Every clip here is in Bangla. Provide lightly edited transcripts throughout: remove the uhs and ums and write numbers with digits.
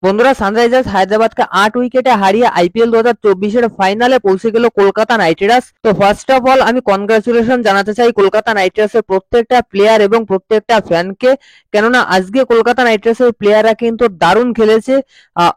বন্ধুরা, সানরাইজার্স হায়দ্রাবাদকে 8 উইকেটে হারিয়ে আইপিএল 2024 এর ফাইনালে পৌঁছে গেল কলকাতা নাইট রাইডার্স। তো ফার্স্ট অফ অল আমি কনগ্রাচুলেশন জানাতে চাই কলকাতা নাইট রাইডার্সের প্রত্যেকটা প্লেয়ার এবং প্রত্যেকটা ফ্যানকে, কেননা আজকে কলকাতা নাইট রাইডার্সের প্লেয়াররা কিন্তু দারুণ খেলেছে।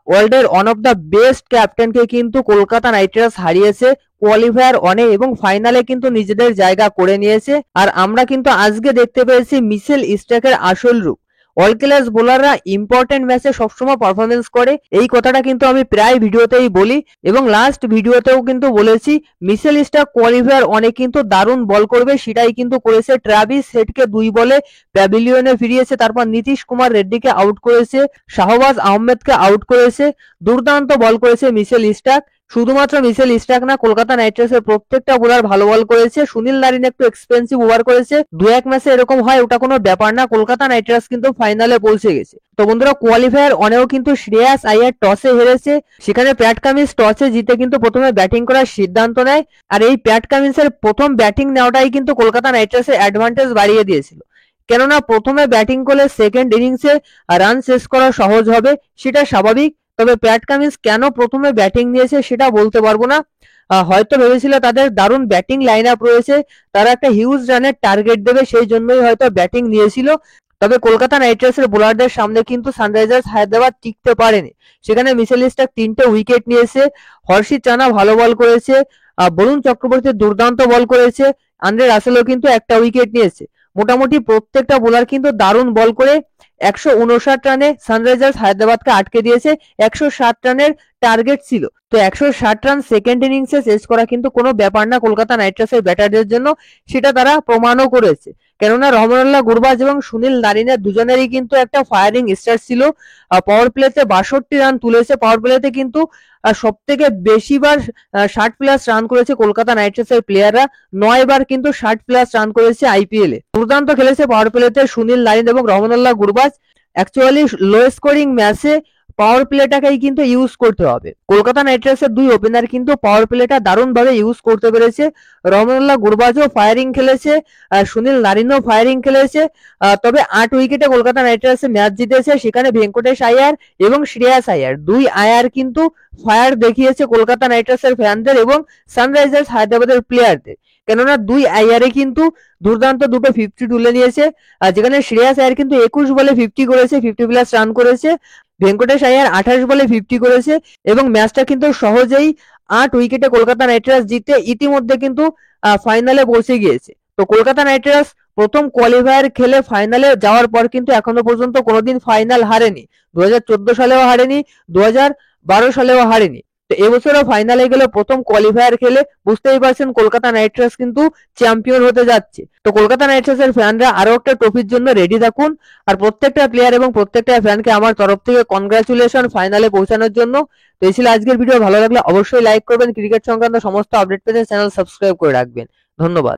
ওয়ার্ল্ডের ওয়ান অফ দ্য বেস্ট ক্যাপ্টেনকে কিন্তু কলকাতা নাইট রাইডার্স হারিয়েছে কোয়ালিফায়ার অনে এবং ফাইনালে কিন্তু নিজেদের জায়গা করে নিয়েছে। আর আমরা কিন্তু আজকে দেখতে পেয়েছি মিচেল স্টার্কের আসল রূপ। অল ক্লাস বোলাররা ইম্পর্টেন্ট ম্যাচে সবসময় পারফরমেন্স করে, এই কথাটা কিন্তু আমি প্রায় ভিডিওতেই বলি এবং লাস্ট ভিডিওতেও কিন্তু বলেছি। মিচেল স্টার্ক কোয়ালিফায়ার অনেক কিন্তু দারুণ বল করবে, সেটাই কিন্তু করেছে। ট্রাভিস হেডকে 2 বলে প্যাভিলিয়নে ফিরিয়েছে, তারপর নীতিশ কুমার রেড্ডিকে আউট করেছে, শাহবাজ আহমেদকে আউট করেছে। দুর্দান্ত বল করেছে মিচেল স্টার্ক। শুধুমাত্র মিচেল স্টার্ক না, কলকাতা নাইট রাইডার্সের প্রত্যেকটা বোলার ভালো বল করেছে। সুনীল নারিন একটু এক্সপেন্সিভ ওভার করেছে, 2-1 ম্যাচে এরকম হয়, ওটা কোনো ব্যাপার না। কলকাতা নাইট রাইডার্স কিন্তু ফাইনালে পৌঁছে গেছে। তো বন্ধুরা, কোয়ালিফায়ার অনেও কিন্তু শ্রেয়াস আইয়ার টসে হেরেছে, সেখানে প্যাট কামিন্স টসে জিতে কিন্তু প্রথমে ব্যাটিং করার সিদ্ধান্ত নেয়। আর এই প্যাট কামিন্সের প্রথম ব্যাটিং নেওয়াটাই কিন্তু কলকাতা নাইট রাইডার্সের অ্যাডভান্টেজ বাড়িয়ে দিয়েছিল, কেননা প্রথমে ব্যাটিং করলে সেকেন্ড ইনিংসে রান শেষ করা সহজ হবে, সেটা স্বাভাবিক। তবে প্যাট কামিন্স কেন প্রথমে ব্যাটিং নিয়েছে সেটা বলতে পারবো না। হয়তো ভেবেছিল তাদের দারুণ ব্যাটিং লাইন আপ রয়েছে, তারা একটা হিউজ রানের টার্গেট দেবে, সেই জন্যই হয়তো ব্যাটিং নিয়েছিল। তবে কলকাতা নাইট রাইডার্সের বোলারদের সামনে কিন্তু সানরাইজার্স হায়দ্রাবাদ টিকতে পারেনি। সেখানে মিচেল স্টার্ক 3টে উইকেট নিয়েছে, হর্ষিত রানা ভালো বল করেছে, বরুণ চক্রবর্তী দুর্দান্ত বল করেছে, আন্দ্রে রাসেলও কিন্তু একটা উইকেট নিয়েছে। মোটামুটি প্রত্যেকটা বোলার কিন্তু দারুণ বল করে 159 রানে সানরাইজার্স হায়দ্রাবাদকে আটকে দিয়েছে। 107 রানের টার্গেট ছিল, তো 160 রান সেকেন্ড ইনিংসে শেষ করা কিন্তু কোনো ব্যাপার না কলকাতা নাইট রাইডার্সের ব্যাটারদের জন্য, সেটা তারা প্রমাণও করেছে। কেননা রহমানুল্লাহ গুরবাজ এবং সুনীল নারিনের দুজনেরই কিন্তু একটা ফায়ারিং স্টার্ট ছিল। পাওয়ার প্লেতে 62 রান তুলেছে। পাওয়ার প্লেতে কিন্তু সব থেকে বেশিবার 60+ রান করেছে কলকাতা নাইট রাইডার্সের প্লেয়াররা, 9 বার কিন্তু 60+ রান করেছে আইপিএলে। দুর্দান্ত খেলেছে পাওয়ার প্লেতে সুনীল নারিন এবং Rahmanullah Gurbaz. Actually low scoring ম্যাচে পাওয়ার প্লেটাকেই কিন্তু ইউজ করতে হবে। কলকাতা নাইট রাইডার্সের 2 ওপেনার কিন্তু পাওয়ার প্লেটা দারুণভাবে ইউজ করতে পেরেছে। রহমানুল্লাহ গুরবাজও ফায়ারিং খেলেছে, সুনীল নারিনও ফায়ারিং খেলেছে। তবে 8 উইকেটে কলকাতা নাইট রাইডার্স ম্যাচ জিতেছে, সেখানে ভেঙ্কটেশ আইয়ার এবং শ্রেয়াস আইয়ার, 2 আইয়ার কিন্তু ফায়ার দেখিয়েছে কলকাতা নাইট রাইডার্সের ফ্যানদের এবং সানরাইজার্স হায়দ্রাবাদের প্লেয়ারদের। কেননা 2 আইয়ারে কিন্তু দুর্দান্ত দুটো 50 তুলে নিয়েছে, যেখানে শ্রেয়াস আইয়ার কিন্তু 21 বলে 50 করেছে, 50+ রান করেছে। ভেঙ্কটেশ আইয়ার 28 বলে 50 করেছে এবং ম্যাচটা কিন্তু সহজেই 8 উইকেটে কলকাতা নাইট রাইডার্স জিতে ইতিমধ্যে কিন্তু ফাইনালে পৌঁছে গিয়েছে। তো কলকাতা নাইট রাইডার্স প্রথম কোয়ালিফায়ার খেলে ফাইনালে যাওয়ার পর কিন্তু এখনো পর্যন্ত কোনোদিন ফাইনাল হারেনি। 2014 সালেও হারেনি, 2012 সালেও হারেনি। তো এবছরও ফাইনালে গেলে প্রথম কোয়ালিফায়ার খেলে, বুঝতেই পারছেন কলকাতা নাইট রাইডার্স কিন্তু চ্যাম্পিয়ন হতে যাচ্ছে। তো কলকাতা নাইট রাইডার্সের ফ্যানরা আরো একটা ট্রফির জন্য রেডি থাকুন। আর প্রত্যেকটা প্লেয়ার এবং প্রত্যেকটা ফ্যানকে আমার তরফ থেকে কনগ্রাচুলেশন ফাইনালে পৌঁছানোর জন্য। তো এই ছিল আজকের ভিডিও, ভালো লাগলে অবশ্যই লাইক করবেন, ক্রিকেট সংক্রান্ত সমস্ত আপডেট পেতে চ্যানেল সাবস্ক্রাইব করে রাখবেন। ধন্যবাদ।